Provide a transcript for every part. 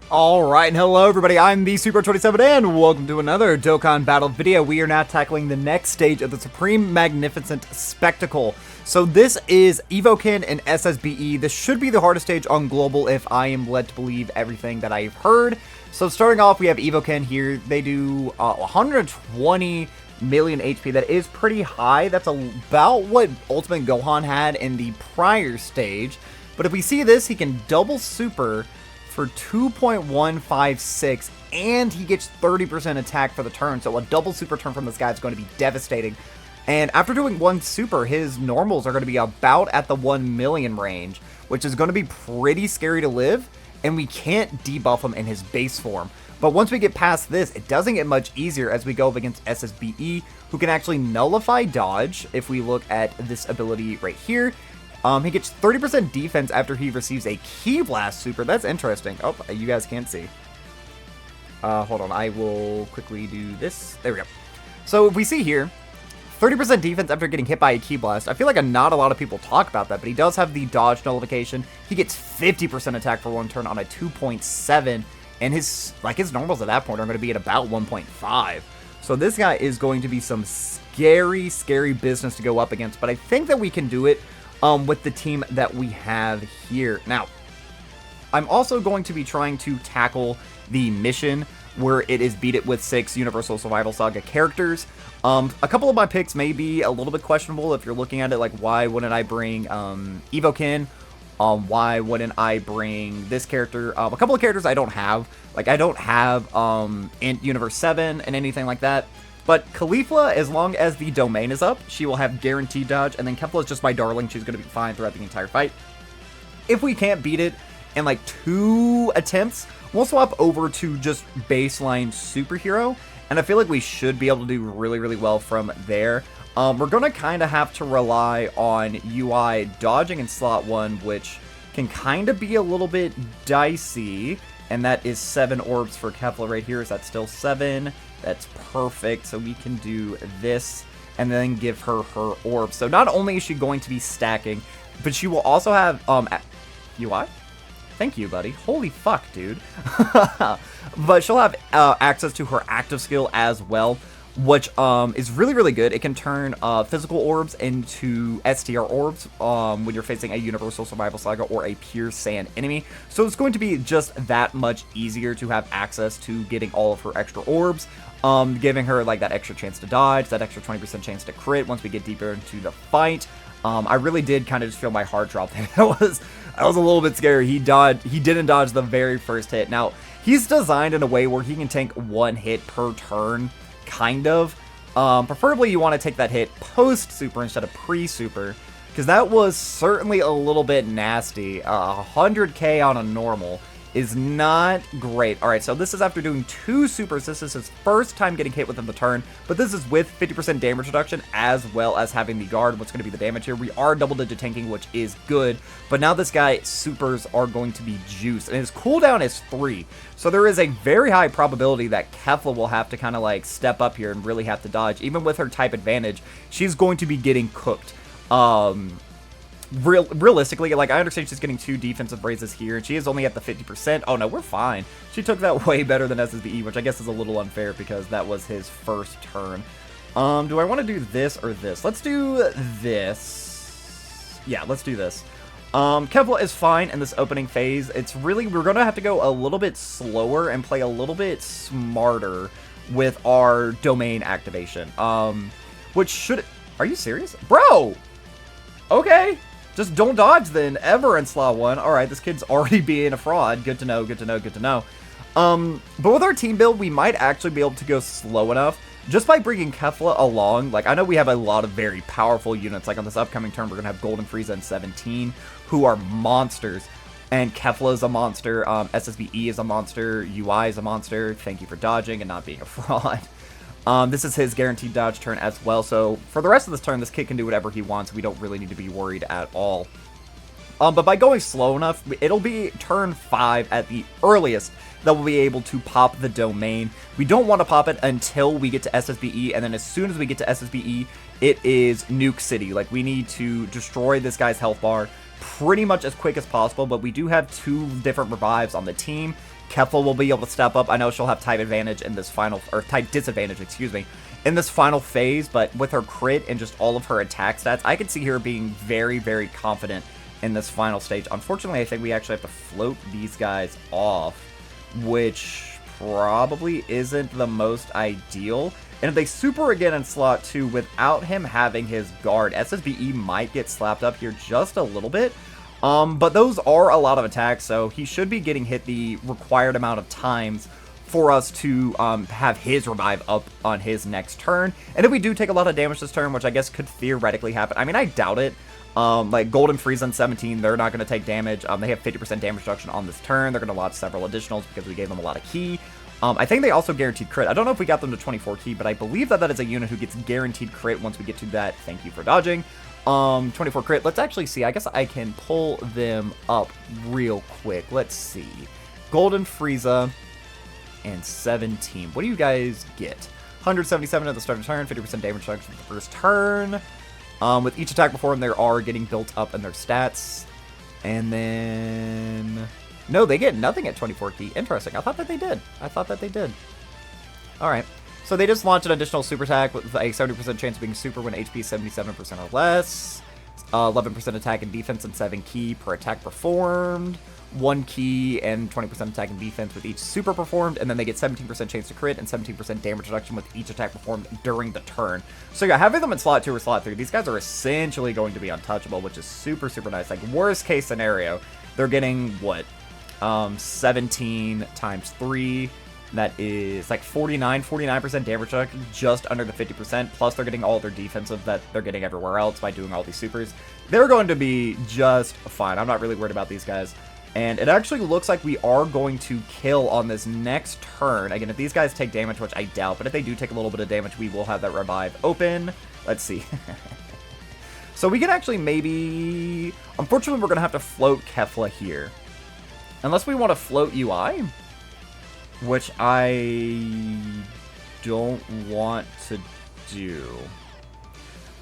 Alright, and hello everybody, I'm the Super27 and welcome to another Dokkan Battle video. We are now tackling the next stage of the Supreme Magnificent Spectacle. So this is EVOKEN and SSBE. This should be the hardest stage on Global if I am led to believe everything that I've heard. So starting off, we have EVOKEN here. They do 120 million HP. That is pretty high. That's about what Ultimate Gohan had in the prior stage. But if we see this, he can double super for 2.156, and he gets 30% attack for the turn, so a double super turn from this guy is going to be devastating. And after doing one super, his normals are going to be about at the 1 million range, which is going to be pretty scary to live, and we can't debuff him in his base form. But once we get past this, it doesn't get much easier as we go up against SSBE, who can actually nullify dodge if we look at this ability right here. He gets 30% defense after he receives a Ki Blast super. That's interesting. Oh, you guys can't see. Hold on. I will quickly do this. There we go. So if we see here, 30% defense after getting hit by a Ki Blast. I feel like not a lot of people talk about that, but he does have the dodge nullification. He gets 50% attack for one turn on a 2.7, and his normals at that point are going to be at about 1.5. So this guy is going to be some scary, scary business to go up against, but I think that we can do it with the team that we have here. Now, I'm also going to be trying to tackle the mission where it is beat it with 6 Universal Survival Saga characters. A couple of my picks may be a little bit questionable if you're looking at it like, why wouldn't I bring EVOKEN? Why wouldn't I bring this character? A couple of characters I don't have. Like, I don't have Universe 7 and anything like that. But Caulifla, as long as the domain is up, she will have guaranteed dodge, and then Kefla is just my darling. She's going to be fine throughout the entire fight. If we can't beat it in like 2 attempts, we'll swap over to just baseline superhero, and I feel like we should be able to do really, really well from there. We're going to kind of have to rely on UI dodging in slot 1, which can kind of be a little bit dicey, and that is 7 orbs for Kefla right here. Is that still 7? That's perfect. So we can do this and then give her her orb. So not only is she going to be stacking, but she will also have UI. Thank you, buddy. Holy fuck, dude. But she'll have access to her active skill as well, which is really, really good. It can turn physical orbs into STR orbs when you're facing a Universal Survival Saga or a Pure Sand enemy. So it's going to be just that much easier to have access to getting all of her extra orbs, giving her like that extra chance to dodge, that extra 20% chance to crit once we get deeper into the fight. I really did kind of just feel my heart drop there. That was a little bit scary. He didn't dodge the very first hit. Now, he's designed in a way where he can tank 1 hit per turn. Kind of. Preferably you want to take that hit post-super instead of pre-super, because that was certainly a little bit nasty. 100k on a normal is not great. Alright, so this is after doing 2 supers. This is his first time getting hit within the turn, but this is with 50% damage reduction as well as having the guard. What's going to be the damage here? We are double-digit tanking, which is good, but now this guy supers are going to be juiced, and his cooldown is 3. So there is a very high probability that Kefla will have to kind of like step up here and really have to dodge. Even with her type advantage, she's going to be getting cooked. Realistically, like, I understand she's getting 2 defensive raises here, and she is only at the 50%. Oh no, we're fine. She took that way better than SSBE, which I guess is a little unfair because that was his first turn. Do I want to do this or this? Let's do this. Yeah, let's do this. Kefla is fine in this opening phase. It's really, we're going to have to go a little bit slower and play a little bit smarter with our domain activation. Which should, are you serious? Bro! Okay. Just don't dodge then, ever in slot 1. Alright, this kid's already being a fraud. Good to know, good to know, good to know. But with our team build, we might actually be able to go slow enough just by bringing Kefla along. Like, I know we have a lot of very powerful units. Like, on this upcoming turn, we're going to have Golden Frieza and 17, who are monsters. And Kefla is a monster. SSBE is a monster. UI is a monster. Thank you for dodging and not being a fraud. This is his guaranteed dodge turn as well, so for the rest of this turn, this kid can do whatever he wants. We don't really need to be worried at all. But by going slow enough, it'll be turn 5 at the earliest that we'll be able to pop the domain. We don't want to pop it until we get to SSBE, and then as soon as we get to SSBE, it is Nuke City. Like, we need to destroy this guy's health bar pretty much as quick as possible, but we do have 2 different revives on the team, Kefla will be able to step up. I know she'll have type advantage in this final, or type disadvantage, excuse me, in this final phase, but with her crit and just all of her attack stats, I could see her being very, very confident in this final stage. Unfortunately, I think we actually have to float these guys off, which probably isn't the most ideal. And if they super again in slot 2 without him having his guard, SSBE might get slapped up here just a little bit. But those are a lot of attacks, so he should be getting hit the required amount of times for us to have his revive up on his next turn. And if we do take a lot of damage this turn, which I guess could theoretically happen, I mean, I doubt it. Like Golden Frieza on 17, they're not going to take damage. They have 50% damage reduction on this turn. They're going to launch several additionals because we gave them a lot of ki. I think they also guaranteed crit. I don't know if we got them to 24 ki, but I believe that that is a unit who gets guaranteed crit once we get to that. Thank you for dodging. 24 crit. Let's actually see. I guess I can pull them up real quick. Let's see. Golden Frieza and 17. What do you guys get? 177 at the start of the turn, 50% damage reduction for the first turn. With each attack before them, they are getting built up in their stats. And then... No, they get nothing at 24 ki. Interesting. I thought that they did. Alright. So they just launched an additional super attack with a 70% chance of being super when HP is 77% or less. 11% attack and defense and 7 ki per attack performed. 1 ki and 20% attack and defense with each super performed. And then they get 17% chance to crit and 17% damage reduction with each attack performed during the turn. So yeah, having them in slot 2 or slot 3, these guys are essentially going to be untouchable, which is super, super nice. Like, worst case scenario, they're getting, what? 17 times 3, that is like 49% damage reduction, just under the 50%, plus they're getting all their defensive that they're getting everywhere else by doing all these supers. They're going to be just fine. I'm not really worried about these guys. And it actually looks like we are going to kill on this next turn. Again, if these guys take damage, which I doubt, but if they do take a little bit of damage, we will have that revive open. Let's see. So we can actually maybe... Unfortunately, we're going to have to float Kefla here. Unless we want to float UI, which I don't want to do.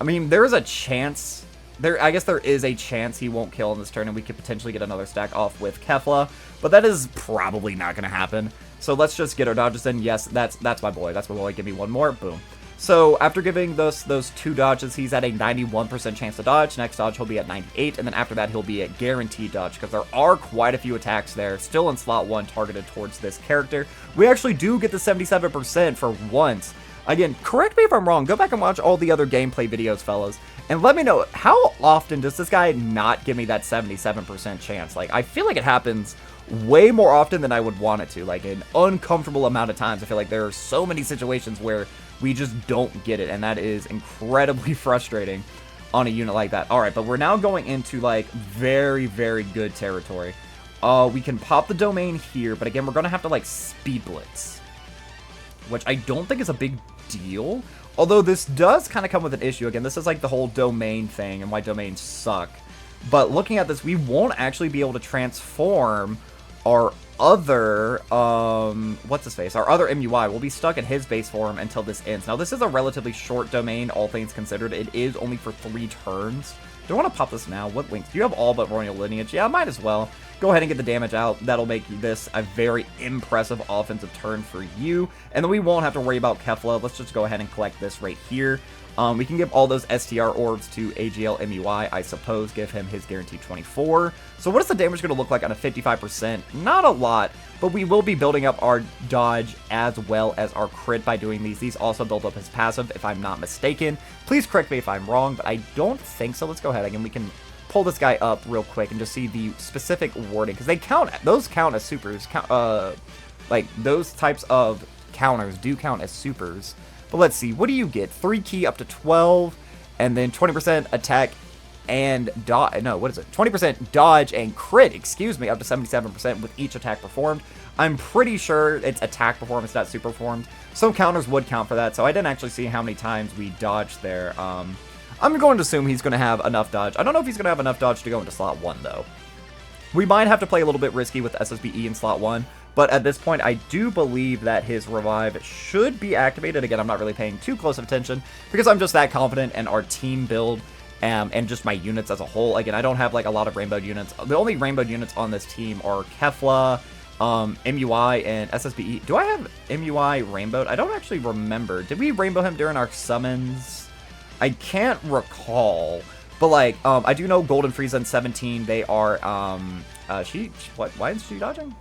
I mean, there is a chance. I guess there is a chance he won't kill in this turn, and we could potentially get another stack off with Kefla, but that is probably not going to happen. So let's just get our dodges in. Yes, that's my boy. That's my boy. Give me one more. Boom. So after giving those 2 dodges, he's at a 91% chance to dodge. Next dodge, he'll be at 98, and then after that, he'll be at guaranteed dodge, because there are quite a few attacks there, still in slot 1 targeted towards this character. We actually do get the 77% for once. Again, correct me if I'm wrong. Go back and watch all the other gameplay videos, fellas, and let me know, how often does this guy not give me that 77% chance? Like, I feel like it happens way more often than I would want it to, like an uncomfortable amount of times. I feel like there are so many situations where we just don't get it, and that is incredibly frustrating on a unit like that. Alright, but we're now going into, like, very, very good territory. We can pop the domain here, but again, we're going to have to, like, speed blitz, which I don't think is a big deal. Although this does kind of come with an issue. Again, this is, like, the whole domain thing and why domains suck. But looking at this, we won't actually be able to transform our other, what's-his-face? Our other MUI will be stuck in his base form until this ends. Now, this is a relatively short domain, all things considered. It is only for 3 turns. Do I want to pop this now? What links? Do you have all but Royal Lineage? Yeah, I might as well. Go ahead and get the damage out. That'll make this a very impressive offensive turn for you. And then we won't have to worry about Kefla. Let's just go ahead and collect this right here. We can give all those STR orbs to AGL MUI, I suppose, give him his guaranteed 24. So what is the damage going to look like on a 55%? Not a lot, but we will be building up our dodge as well as our crit by doing these. These also build up his passive, if I'm not mistaken. Please correct me if I'm wrong, but I don't think so. Let's go ahead, again, we can pull this guy up real quick and just see the specific wording, because those count as supers, like, those types of counters do count as supers. But let's see, what do you get? 3 ki up to 12, and then 20% attack and dodge. No, what is it? 20% dodge and crit, excuse me, up to 77% with each attack performed. I'm pretty sure it's attack performance, not super performed. Some counters would count for that, so I didn't actually see how many times we dodged there. I'm going to assume he's going to have enough dodge. I don't know if he's going to have enough dodge to go into slot 1, though. We might have to play a little bit risky with SSBE in slot 1. But at this point, I do believe that his revive should be activated. Again, I'm not really paying too close of attention because I'm just that confident in our team build and just my units as a whole. Again, I don't have like a lot of rainbow units. The only rainbow units on this team are Kefla, MUI and SSBE. Do I have MUI rainbowed? I don't actually remember. Did we rainbow him during our summons? I can't recall. But, like, I do know Golden Frieza and 17, they are, what, why is she dodging?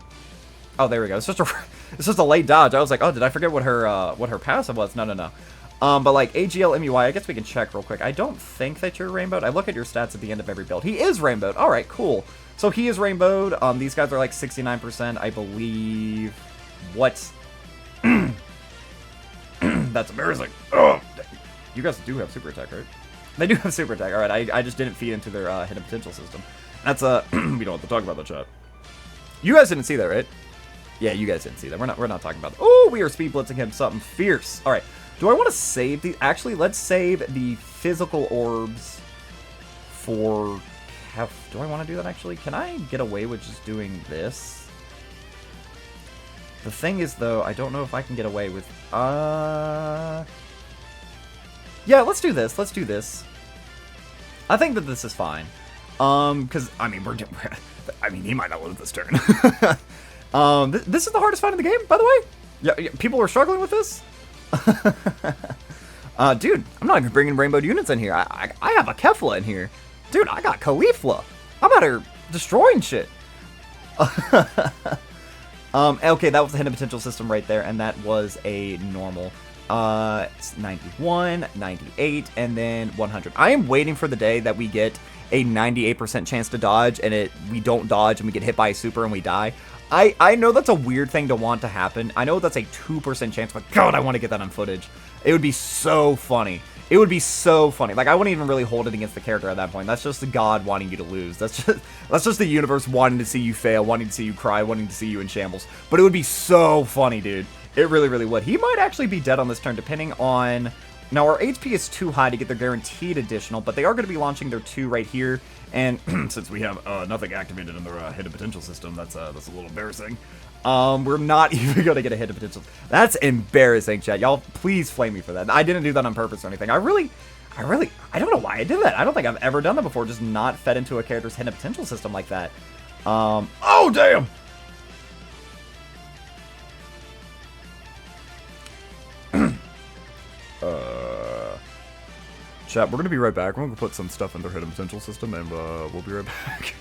Oh, there we go. It's just a late dodge. I was like, oh, did I forget what her passive was? No. But, like, AGL MUI, I guess we can check real quick. I don't think that you're rainbowed. I look at your stats at the end of every build. He is rainbowed. All right, cool. So he is rainbowed. These guys are, like, 69%, I believe. What? That's embarrassing. Oh, you guys do have super attack, right? They do have super attack. All right, I just didn't feed into their hidden potential system. That's we don't have to talk about the chat. You guys didn't see that, right? Yeah, you guys didn't see that. We're not talking about that. Oh, we are speed blitzing him something fierce. All right. Do I want to save these? Actually, let's save the physical orbs for do I want to do that actually? Can I get away with just doing this? The thing is though, I don't know if I can get away with yeah, let's do this. Let's do this. I think that this is fine. Because, I mean, he might not lose this turn. This is the hardest fight in the game, by the way. Yeah, people are struggling with this. Dude, I'm not even bringing rainbowed units in here. I have a Kefla in here. Dude, I got Caulifla. I'm out here destroying shit. Okay, that was the hidden potential system right there, and that was a normal. It's 91, 98, and then 100. I am waiting for the day that we get a 98% chance to dodge, and we don't dodge, and we get hit by a super, and we die. I know that's a weird thing to want to happen. I know that's a 2% chance, but God, I want to get that on footage. It would be so funny. It would be so funny. Like, I wouldn't even really hold it against the character at that point. That's just the God wanting you to lose. That's just the universe wanting to see you fail, wanting to see you cry, wanting to see you in shambles. But it would be so funny, dude. It really, really would. He might actually be dead on this turn, depending on... Now, our HP is too high to get their guaranteed additional, but they are going to be launching their 2 right here. And since we have nothing activated in their hidden potential system, that's a little embarrassing. We're not even going to get a hidden potential. That's embarrassing, chat. Y'all, please flame me for that. I didn't do that on purpose or anything. I don't know why I did that. I don't think I've ever done that before, just not fed into a character's hidden potential system like that. Oh, damn! Chat, we're going to be right back. We're going to put some stuff in their hidden potential system, and we'll be right back.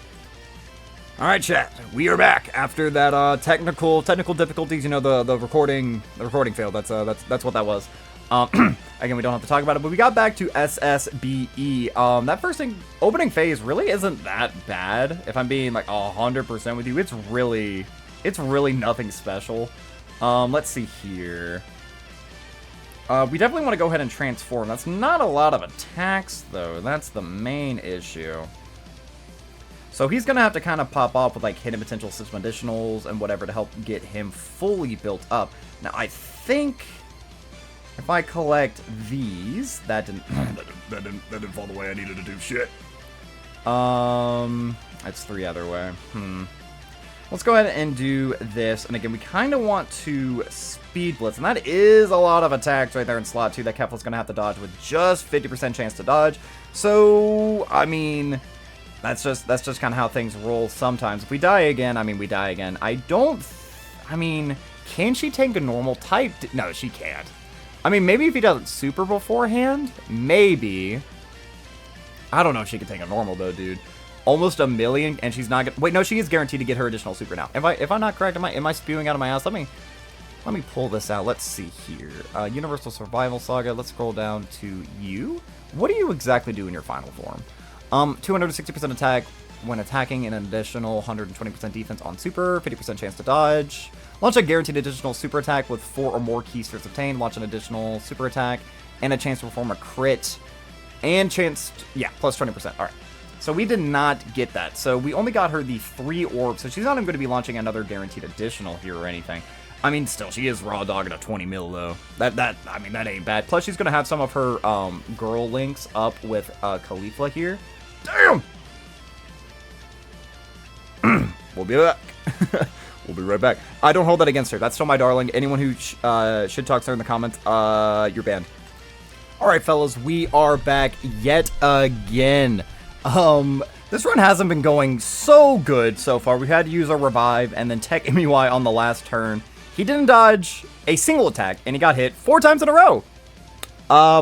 Alright, chat, we are back after that technical difficulties. You know, the recording failed. That's what that was. Again, we don't have to talk about it, but we got back to SSBE. That first opening phase really isn't that bad. If I'm being like 100% with you, it's really nothing special. Let's see here. We definitely want to go ahead and transform. That's not a lot of attacks, though. That's the main issue. So he's going to have to kind of pop off with, like, hidden potential system additionals and whatever to help get him fully built up. Now, I think if I collect these, that didn't fall the way I needed to do shit. It's 3 other way. Let's go ahead and do this. And again, we kind of want to speed blitz. And that is a lot of attacks right there in slot 2 that Kefla's going to have to dodge with just 50% chance to dodge. So, I mean, that's just kind of how things roll sometimes. If we die again, I mean, we die again. I mean, can she take a normal type? No, she can't. I mean, maybe if he does it super beforehand, maybe. I don't know if she can take a normal, though, dude. Almost 1 million, and she's not gonna... Wait, no, she is guaranteed to get her additional super now. If I'm not correct, am I spewing out of my ass? Let me pull this out. Let's see here. Universal Survival Saga. Let's scroll down to you. What do you exactly do in your final form? 260% attack when attacking, an additional 120% defense on super, 50% chance to dodge. Launch a guaranteed additional super attack with 4 or more key spheres obtained. Launch an additional super attack and a chance to perform a crit. And chance... Yeah, plus 20%. All right. So we did not get that. So we only got her the 3 orbs. So she's not even going to be launching another guaranteed additional here or anything. I mean, still, she is raw dogging a 20 mil, though. I mean, that ain't bad. Plus, she's going to have some of her girl links up with Caulifla here. Damn! We'll be back. We'll be right back. I don't hold that against her. That's still my darling. Anyone who should talk to her in the comments, you're banned. All right, fellas, we are back yet again. This run hasn't been going so good so far. We had to use our revive and then tech MUI on the last turn. He didn't dodge a single attack, and he got hit 4 times in a row.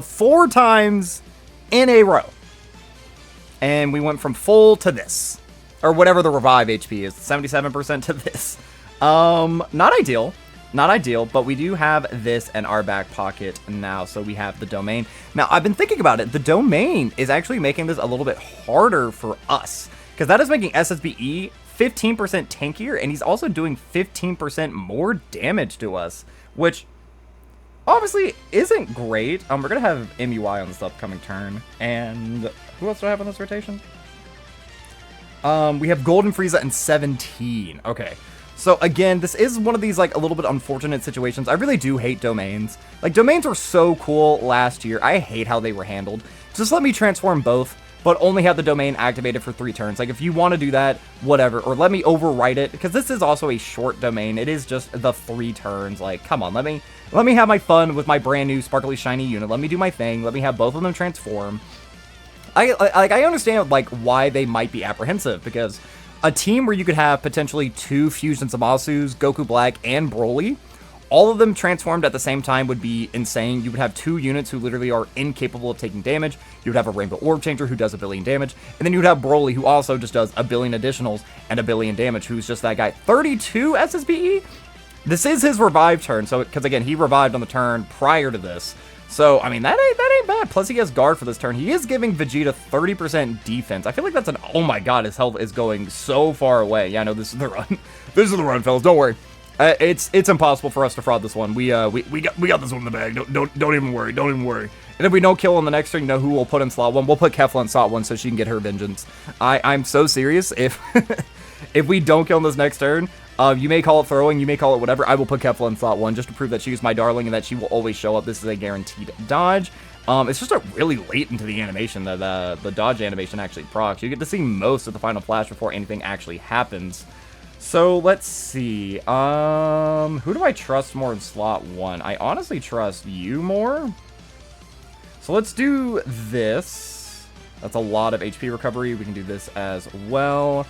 4 times in a row. And we went from full to this. Or whatever the revive HP is. 77% to this. Not ideal. Not ideal, but we do have this in our back pocket now, so we have the domain. Now, I've been thinking about it. The domain is actually making this a little bit harder for us, because that is making SSBE 15% tankier, and he's also doing 15% more damage to us, which obviously isn't great. We're going to have MUI on this upcoming turn, and who else do I have on this rotation? We have Golden Frieza and 17. Okay. So again, this is one of these like a little bit unfortunate situations. I really do hate domains. Like domains were so cool last year. I hate how they were handled. Just let me transform both, but only have the domain activated for 3 turns. Like if you want to do that, whatever. Or let me overwrite it, because this is also a short domain. It is just the 3 turns. Like, come on, let me have my fun with my brand new sparkly shiny unit. Let me do my thing. Let me have both of them transform. I understand like why they might be apprehensive, because a team where you could have potentially 2 Fusion Zamasus, Goku Black, and Broly, all of them transformed at the same time would be insane. You would have 2 units who literally are incapable of taking damage. You would have a Rainbow Orb Changer who does 1 billion damage. And then you would have Broly who also just does 1 billion additionals and 1 billion damage, who's just that guy. 32 SSBE? This is his revive turn, so because again, he revived on the turn prior to this. So, I mean, that ain't bad. Plus, he has guard for this turn. He is giving Vegeta 30% defense. I feel like that's an... Oh my god, his health is going so far away. Yeah, no, this is the run. This is the run, fellas. Don't worry. It's impossible for us to fraud this one. We got this one in the bag. Don't even worry. Don't even worry. And if we don't kill on the next turn, you know who we'll put in slot 1? We'll put Kefla in slot 1 so she can get her vengeance. I'm so serious. If if we don't kill on this next turn... you may call it throwing, you may call it whatever. I will put Kefla in slot 1 just to prove that she's my darling and that she will always show up. This is a guaranteed dodge. It's just a really late into the animation that the dodge animation actually procs. You get to see most of the final flash before anything actually happens. So let's see. Who do I trust more in slot 1? I honestly trust you more. So let's do this. That's a lot of HP recovery. We can do this as well.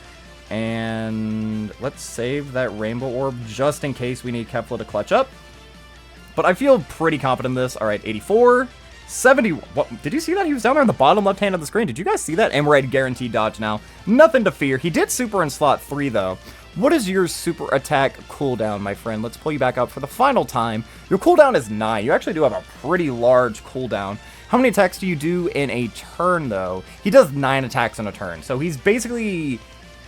And let's save that Rainbow Orb just in case we need Kefla to clutch up. But I feel pretty confident in this. All right, 84, 70. What, did you see that? He was down there on the bottom left hand of the screen. Did you guys see that? And we're at guaranteed dodge now. Nothing to fear. He did super in slot 3, though. What is your super attack cooldown, my friend? Let's pull you back up for the final time. Your cooldown is 9. You actually do have a pretty large cooldown. How many attacks do you do in a turn, though? He does 9 attacks in a turn. So he's basically...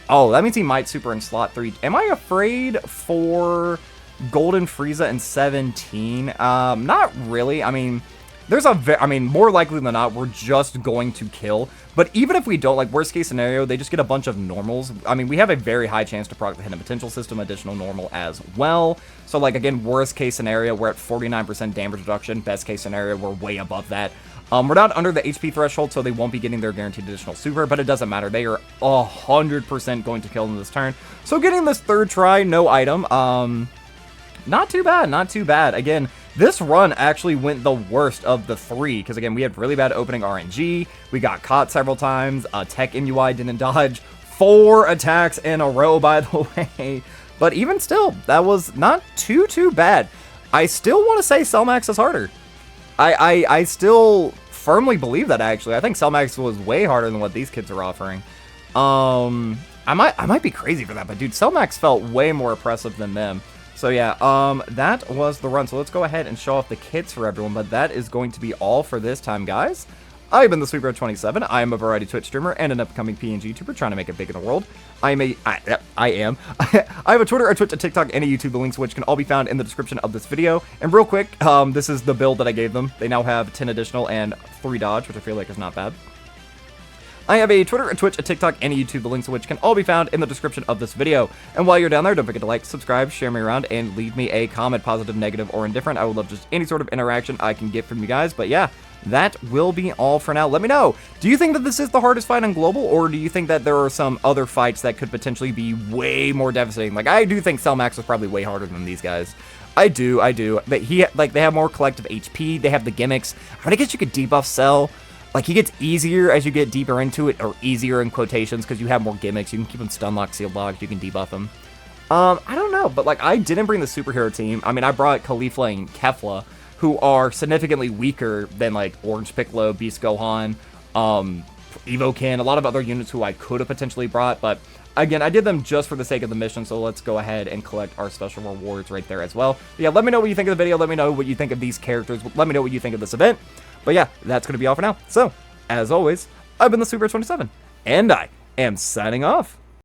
Oh, that means he might super in slot 3. Am I afraid for Golden Frieza and 17? Not really. I mean, there's more likely than not, we're just going to kill. But even if we don't, like, worst case scenario, they just get a bunch of normals. I mean, we have a very high chance to proc the hidden potential system, additional normal as well. So, like, again, worst case scenario, we're at 49% damage reduction. Best case scenario, we're way above that. We're not under the HP threshold, so they won't be getting their guaranteed additional super, but it doesn't matter. They are 100% going to kill in this turn. So getting this 3rd try, no item. Not too bad, not too bad. Again, this run actually went the worst of the 3, because again, we had really bad opening RNG. We got caught several times. Tech MUI didn't dodge. 4 attacks in a row, by the way. But even still, that was not too bad. I still want to say Cellmax is harder. I still firmly believe that, actually. I think Cellmax was way harder than what these kids are offering. I might be crazy for that, but dude, Cellmax felt way more oppressive than them. So yeah, that was the run. So let's go ahead and show off the kits for everyone, but that is going to be all for this time, guys. I've been the Sweeper27. I am a variety Twitch streamer and an upcoming PNG YouTuber trying to make it big in the world. I am. I have a Twitter, a Twitch, a TikTok, and a YouTube, the links of which can all be found in the description of this video. And real quick, this is the build that I gave them. They now have 10 additional and 3 dodge, which I feel like is not bad. I have a Twitter, a Twitch, a TikTok, and a YouTube, the links of which can all be found in the description of this video. And while you're down there, don't forget to like, subscribe, share me around, and leave me a comment, positive, negative, or indifferent. I would love just any sort of interaction I can get from you guys. But yeah, that will be all for now. Let me know. Do you think that this is the hardest fight on Global, or do you think that there are some other fights that could potentially be way more devastating? Like, I do think Cellmax is probably way harder than these guys. I do. But they have more collective HP. They have the gimmicks. I mean, I guess you could debuff Cell. Like, he gets easier as you get deeper into it, or easier in quotations, because you have more gimmicks. You can keep him stun locked, sealed locked, you can debuff him. I don't know, but, like, I didn't bring the superhero team. I mean, I brought Caulifla and Kefla, who are significantly weaker than, like, Orange Piccolo, Beast Gohan, EVOKEN, a lot of other units who I could have potentially brought, but again, I did them just for the sake of the mission, so let's go ahead and collect our special rewards right there as well. But yeah, let me know what you think of the video, let me know what you think of these characters, let me know what you think of this event. But yeah, that's going to be all for now. So, as always, I've been the Super 27, and I am signing off.